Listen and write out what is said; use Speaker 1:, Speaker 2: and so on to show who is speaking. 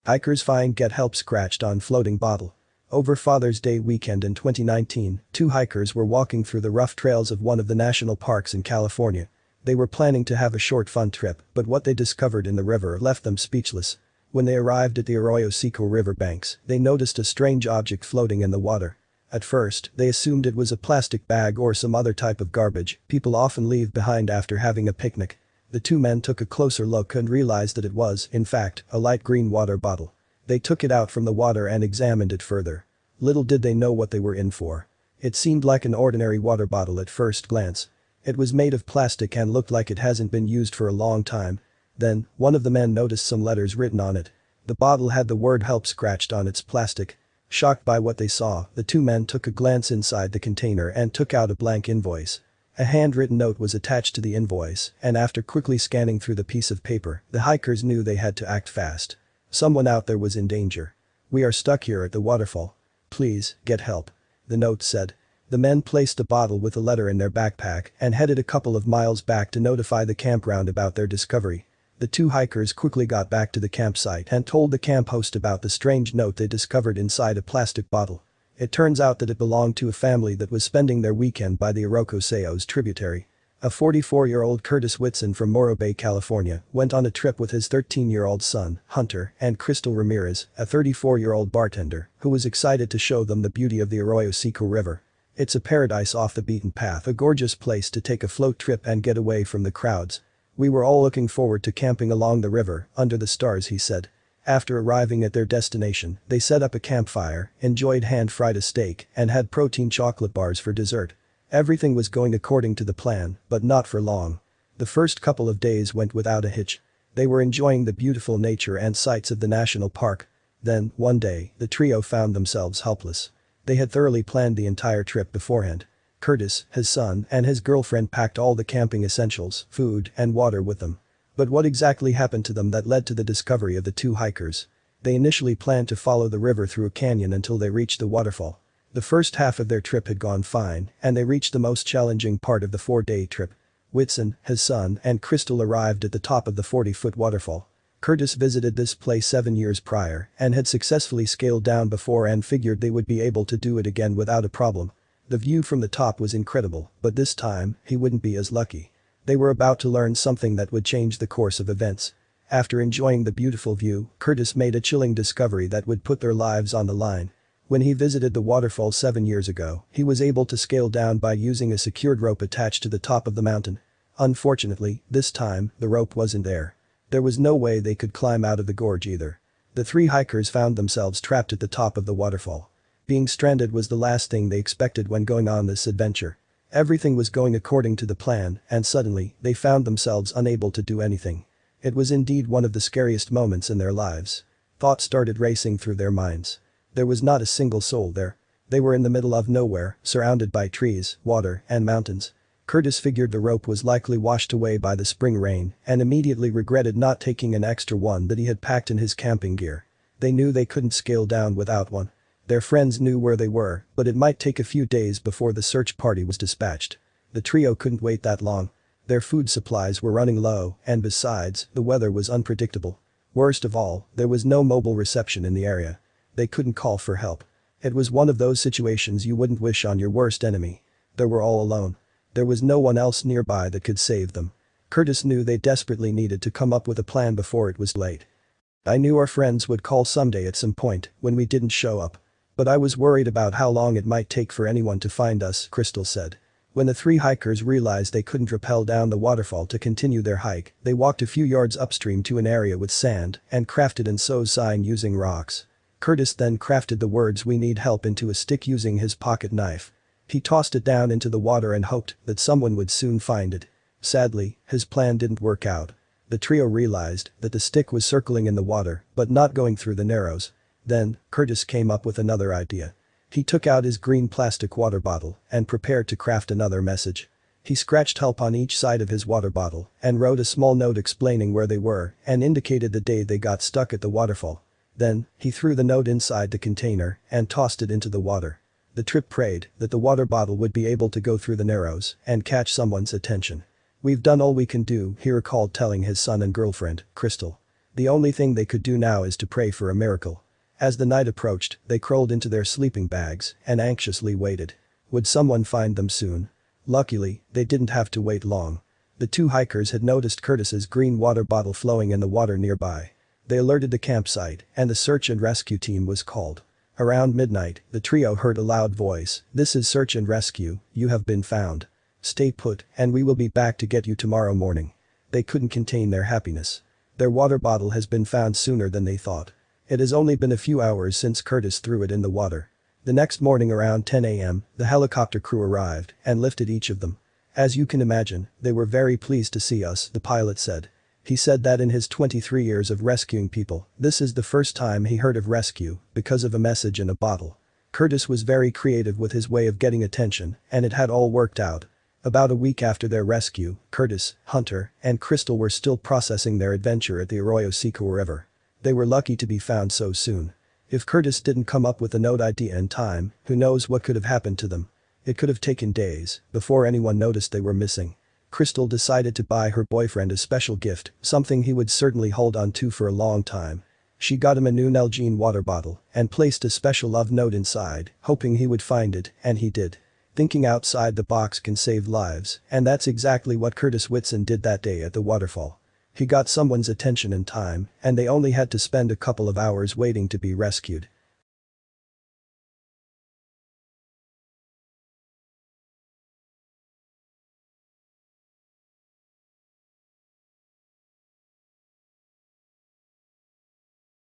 Speaker 1: Hikers find get help scratched on floating bottle. Over Father's Day weekend in 2019, two hikers were walking through the rough trails of one of the national parks in California. They were planning to have a short fun trip, but what they discovered in the river left them speechless. When they arrived at the Arroyo Seco river banks, they noticed a strange object floating in the water. At first, they assumed it was a plastic bag or some other type of garbage people often leave behind after having a picnic. The two men took a closer look and realized that it was, in fact, a light green water bottle. They took it out from the water and examined it further. Little did they know what they were in for. It seemed like an ordinary water bottle at first glance. It was made of plastic and looked like it hasn't been used for a long time. Then, one of the men noticed some letters written on it. The bottle had the word help scratched on its plastic. Shocked by what they saw, the two men took a glance inside the container and took out a blank invoice. A handwritten note was attached to the invoice, and after quickly scanning through the piece of paper, the hikers knew they had to act fast. Someone out there was in danger. "We are stuck here at the waterfall. Please, get help," the note said. The men placed the bottle with a letter in their backpack and headed a couple of miles back to notify the campground about their discovery. The two hikers quickly got back to the campsite and told the camp host about the strange note they discovered inside a plastic bottle. It turns out that it belonged to a family that was spending their weekend by the Orinoco Seco's tributary. A 44-year-old Curtis Whitson from Morro Bay, California, went on a trip with his 13-year-old son, Hunter, and Crystal Ramirez, a 34-year-old bartender, who was excited to show them the beauty of the Arroyo Seco River. "It's a paradise off the beaten path, a gorgeous place to take a float trip and get away from the crowds. We were all looking forward to camping along the river, under the stars," he said. After arriving at their destination, they set up a campfire, enjoyed hand-fried steak, and had protein chocolate bars for dessert. Everything was going according to the plan, but not for long. The first couple of days went without a hitch. They were enjoying the beautiful nature and sights of the national park. Then, one day, the trio found themselves helpless. They had thoroughly planned the entire trip beforehand. Curtis, his son, and his girlfriend packed all the camping essentials, food, and water with them. But what exactly happened to them that led to the discovery of the two hikers? They initially planned to follow the river through a canyon until they reached the waterfall. The first half of their trip had gone fine, and they reached the most challenging part of the 4-day trip. Whitson, his son, and Crystal arrived at the top of the 40-foot waterfall. Curtis visited this place 7 years prior and had successfully scaled down before and figured they would be able to do it again without a problem. The view from the top was incredible, but this time, he wouldn't be as lucky. They were about to learn something that would change the course of events. After enjoying the beautiful view, Curtis made a chilling discovery that would put their lives on the line. When he visited the waterfall 7 years ago, he was able to scale down by using a secured rope attached to the top of the mountain. Unfortunately, this time, the rope wasn't there. There was no way they could climb out of the gorge either. The three hikers found themselves trapped at the top of the waterfall. Being stranded was the last thing they expected when going on this adventure. Everything was going according to the plan, and suddenly, they found themselves unable to do anything. It was indeed one of the scariest moments in their lives. Thoughts started racing through their minds. There was not a single soul there. They were in the middle of nowhere, surrounded by trees, water, and mountains. Curtis figured the rope was likely washed away by the spring rain and immediately regretted not taking an extra one that he had packed in his camping gear. They knew they couldn't scale down without one. Their friends knew where they were, but it might take a few days before the search party was dispatched. The trio couldn't wait that long. Their food supplies were running low, and besides, the weather was unpredictable. Worst of all, there was no mobile reception in the area. They couldn't call for help. It was one of those situations you wouldn't wish on your worst enemy. They were all alone. There was no one else nearby that could save them. Curtis knew they desperately needed to come up with a plan before it was late. "I knew our friends would call someday at some point when we didn't show up. But I was worried about how long it might take for anyone to find us," Crystal said. When the three hikers realized they couldn't rappel down the waterfall to continue their hike, they walked a few yards upstream to an area with sand and crafted an SOS sign using rocks. Curtis then crafted the words "We need help" into a stick using his pocket knife. He tossed it down into the water and hoped that someone would soon find it. Sadly, his plan didn't work out. The trio realized that the stick was circling in the water, but not going through the narrows. Then, Curtis came up with another idea. He took out his green plastic water bottle and prepared to craft another message. He scratched help on each side of his water bottle and wrote a small note explaining where they were and indicated the day they got stuck at the waterfall. Then, he threw the note inside the container and tossed it into the water. The trip prayed that the water bottle would be able to go through the narrows and catch someone's attention. "We've done all we can do," he recalled telling his son and girlfriend, Crystal. The only thing they could do now is to pray for a miracle. As the night approached, they crawled into their sleeping bags and anxiously waited. Would someone find them soon? Luckily, they didn't have to wait long. The two hikers had noticed Curtis's green water bottle flowing in the water nearby. They alerted the campsite, and the search and rescue team was called. Around midnight, the trio heard a loud voice, "This is search and rescue, you have been found. Stay put, and we will be back to get you tomorrow morning." They couldn't contain their happiness. Their water bottle has been found sooner than they thought. It has only been a few hours since Curtis threw it in the water. The next morning around 10 a.m., the helicopter crew arrived and lifted each of them. "As you can imagine, they were very pleased to see us," the pilot said. He said that in his 23 years of rescuing people, this is the first time he heard of rescue because of a message in a bottle. Curtis was very creative with his way of getting attention, and it had all worked out. About a week after their rescue, Curtis, Hunter, and Crystal were still processing their adventure at the Arroyo Seco River. They were lucky to be found so soon. If Curtis didn't come up with a note idea in time, who knows what could have happened to them. It could have taken days before anyone noticed they were missing. Crystal decided to buy her boyfriend a special gift, something he would certainly hold on to for a long time. She got him a new Nalgene water bottle and placed a special love note inside, hoping he would find it, and he did. Thinking outside the box can save lives, and that's exactly what Curtis Whitson did that day at the waterfall. He got someone's attention in time, and they only had to spend a couple of hours waiting to be rescued.